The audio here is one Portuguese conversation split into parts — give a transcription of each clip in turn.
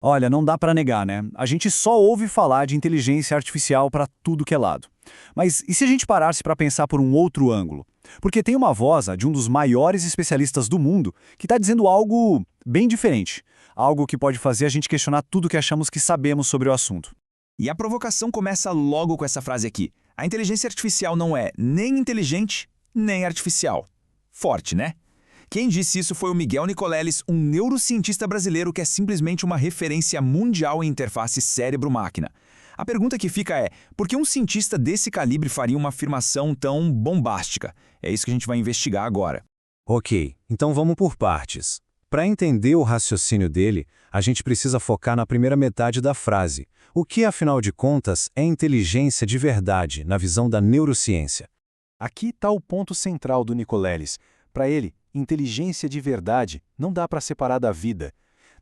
Olha, não dá pra negar, né? A gente só ouve falar de inteligência artificial pra tudo que é lado. Mas e se a gente parasse pra pensar por um outro ângulo? Porque tem uma voz de um dos maiores especialistas do mundo que está dizendo algo bem diferente. Algo que pode fazer a gente questionar tudo que achamos que sabemos sobre o assunto. E a provocação começa logo com essa frase aqui. A inteligência artificial não é nem inteligente, nem artificial. Forte, né? Quem disse isso foi o Miguel Nicoleles, um neurocientista brasileiro que é simplesmente uma referência mundial em interface cérebro-máquina. A pergunta que fica é, por que um cientista desse calibre faria uma afirmação tão bombástica? É isso que a gente vai investigar agora. Ok, então vamos por partes. Para entender o raciocínio dele, a gente precisa focar na primeira metade da frase. O que, afinal de contas, é inteligência de verdade, na visão da neurociência? Aqui está o ponto central do Nicoleles. Para ele, inteligência de verdade não dá para separar da vida.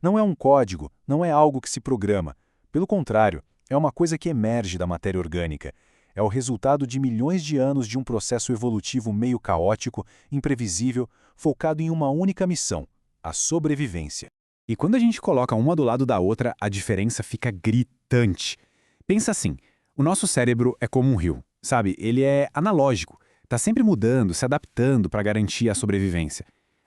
Não é um código, não é algo que se programa. Pelo contrário, é uma coisa que emerge da matéria orgânica. É o resultado de milhões de anos de um processo evolutivo meio caótico, imprevisível, focado em uma única missão: a sobrevivência. E quando a gente coloca uma do lado da outra, a diferença fica gritante. Pensa assim, o nosso cérebro é como um rio, sabe? Ele é analógico, está sempre mudando, se adaptando para garantir a sobrevivência.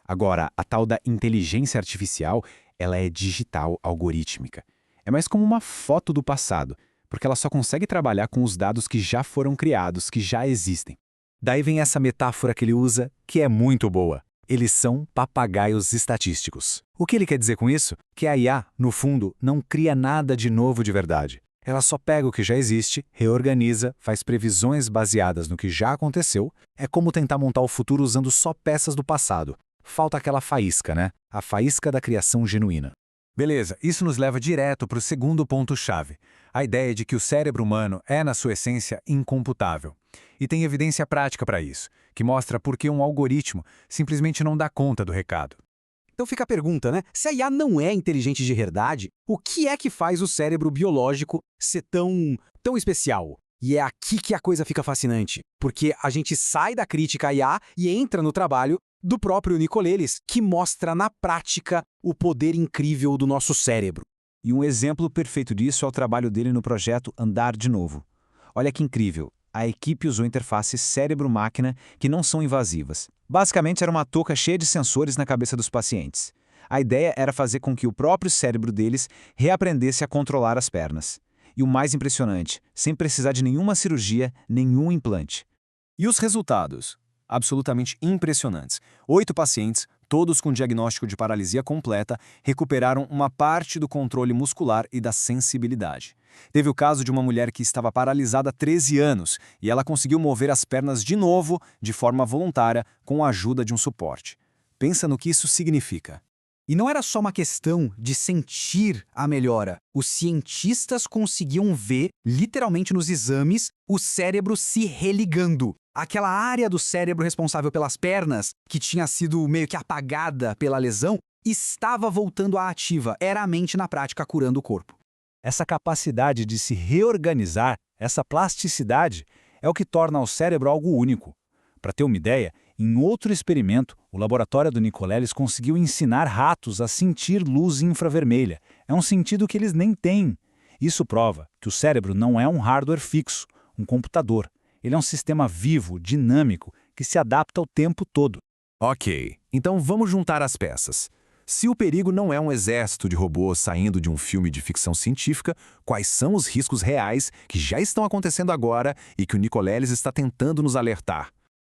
Agora, a tal da inteligência artificial, ela é digital, algorítmica. É mais como uma foto do passado, porque ela só consegue trabalhar com os dados que já foram criados, que já existem. Daí vem essa metáfora que ele usa, que é muito boa. Eles são papagaios estatísticos. O que ele quer dizer com isso? Que a IA, no fundo, não cria nada de novo de verdade. Ela só pega o que já existe, reorganiza, faz previsões baseadas no que já aconteceu. É como tentar montar o futuro usando só peças do passado. Falta aquela faísca, né? A faísca da criação genuína. Beleza, isso nos leva direto para o segundo ponto-chave. A ideia de que o cérebro humano é, na sua essência, incomputável. E tem evidência prática para isso, que mostra por que um algoritmo simplesmente não dá conta do recado. Então fica a pergunta, né? Se a IA não é inteligente de verdade, o que é que faz o cérebro biológico ser tão especial? E é aqui que a coisa fica fascinante, porque a gente sai da crítica à IA e entra no trabalho do próprio Nicoleles, que mostra na prática o poder incrível do nosso cérebro. E um exemplo perfeito disso é o trabalho dele no projeto Andar de Novo. Olha que incrível, a equipe usou interfaces cérebro-máquina que não são invasivas. Basicamente era uma touca cheia de sensores na cabeça dos pacientes. A ideia era fazer com que o próprio cérebro deles reaprendesse a controlar as pernas. E o mais impressionante, sem precisar de nenhuma cirurgia, nenhum implante. E os resultados? Absolutamente impressionantes. 8 pacientes, todos com diagnóstico de paralisia completa, recuperaram uma parte do controle muscular e da sensibilidade. Teve o caso de uma mulher que estava paralisada há 13 anos e ela conseguiu mover as pernas de novo, de forma voluntária, com a ajuda de um suporte. Pensa no que isso significa. E não era só uma questão de sentir a melhora. Os cientistas conseguiam ver, literalmente nos exames, o cérebro se religando. Aquela área do cérebro responsável pelas pernas, que tinha sido meio que apagada pela lesão, estava voltando à ativa. Era a mente na prática curando o corpo. Essa capacidade de se reorganizar, essa plasticidade, é o que torna o cérebro algo único. Para ter uma ideia, em outro experimento, o laboratório do Nicoleles conseguiu ensinar ratos a sentir luz infravermelha. É um sentido que eles nem têm. Isso prova que o cérebro não é um hardware fixo, um computador. Ele é um sistema vivo, dinâmico, que se adapta o tempo todo. Ok, então vamos juntar as peças. Se o perigo não é um exército de robôs saindo de um filme de ficção científica, quais são os riscos reais que já estão acontecendo agora e que o Nicoleles está tentando nos alertar?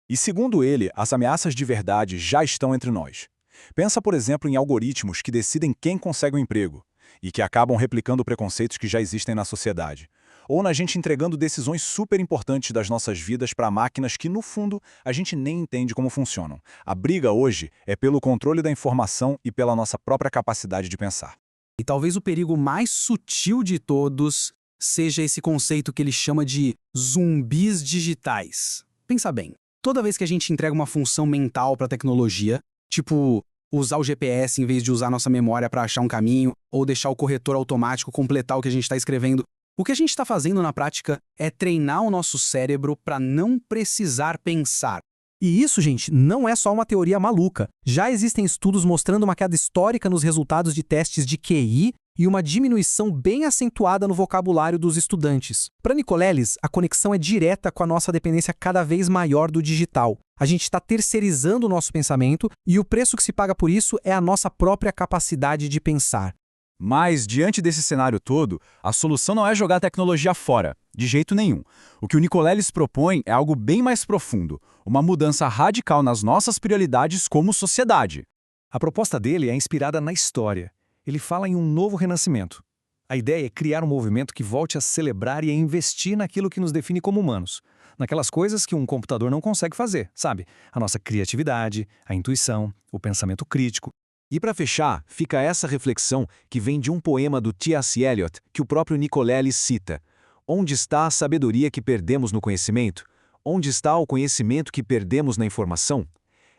E segundo ele, as ameaças de verdade já estão entre nós. Pensa, por exemplo, em algoritmos que decidem quem consegue um emprego e que acabam replicando preconceitos que já existem na sociedade. Ou na gente entregando decisões super importantes das nossas vidas para máquinas que, no fundo, a gente nem entende como funcionam. A briga hoje é pelo controle da informação e pela nossa própria capacidade de pensar. E talvez o perigo mais sutil de todos seja esse conceito que ele chama de zumbis digitais. Pensa bem, toda vez que a gente entrega uma função mental para a tecnologia, tipo usar o GPS em vez de usar nossa memória para achar um caminho, ou deixar o corretor automático completar o que a gente está escrevendo, o que a gente está fazendo na prática é treinar o nosso cérebro para não precisar pensar. E isso, gente, não é só uma teoria maluca. Já existem estudos mostrando uma queda histórica nos resultados de testes de QI e uma diminuição bem acentuada no vocabulário dos estudantes. Para Nicolelis, a conexão é direta com a nossa dependência cada vez maior do digital. A gente está terceirizando o nosso pensamento e o preço que se paga por isso é a nossa própria capacidade de pensar. Mas, diante desse cenário todo, a solução não é jogar a tecnologia fora, de jeito nenhum. O que o Nicolelis propõe é algo bem mais profundo, uma mudança radical nas nossas prioridades como sociedade. A proposta dele é inspirada na história. Ele fala em um novo renascimento. A ideia é criar um movimento que volte a celebrar e a investir naquilo que nos define como humanos. Naquelas coisas que um computador não consegue fazer, sabe? A nossa criatividade, a intuição, o pensamento crítico. E para fechar, fica essa reflexão que vem de um poema do T.S. Eliot, que o próprio Nicolelis cita. Onde está a sabedoria que perdemos no conhecimento? Onde está o conhecimento que perdemos na informação?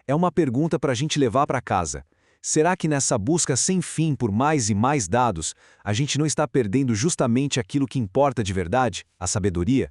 É uma pergunta para a gente levar para casa. Será que nessa busca sem fim por mais e mais dados, a gente não está perdendo justamente aquilo que importa de verdade, a sabedoria?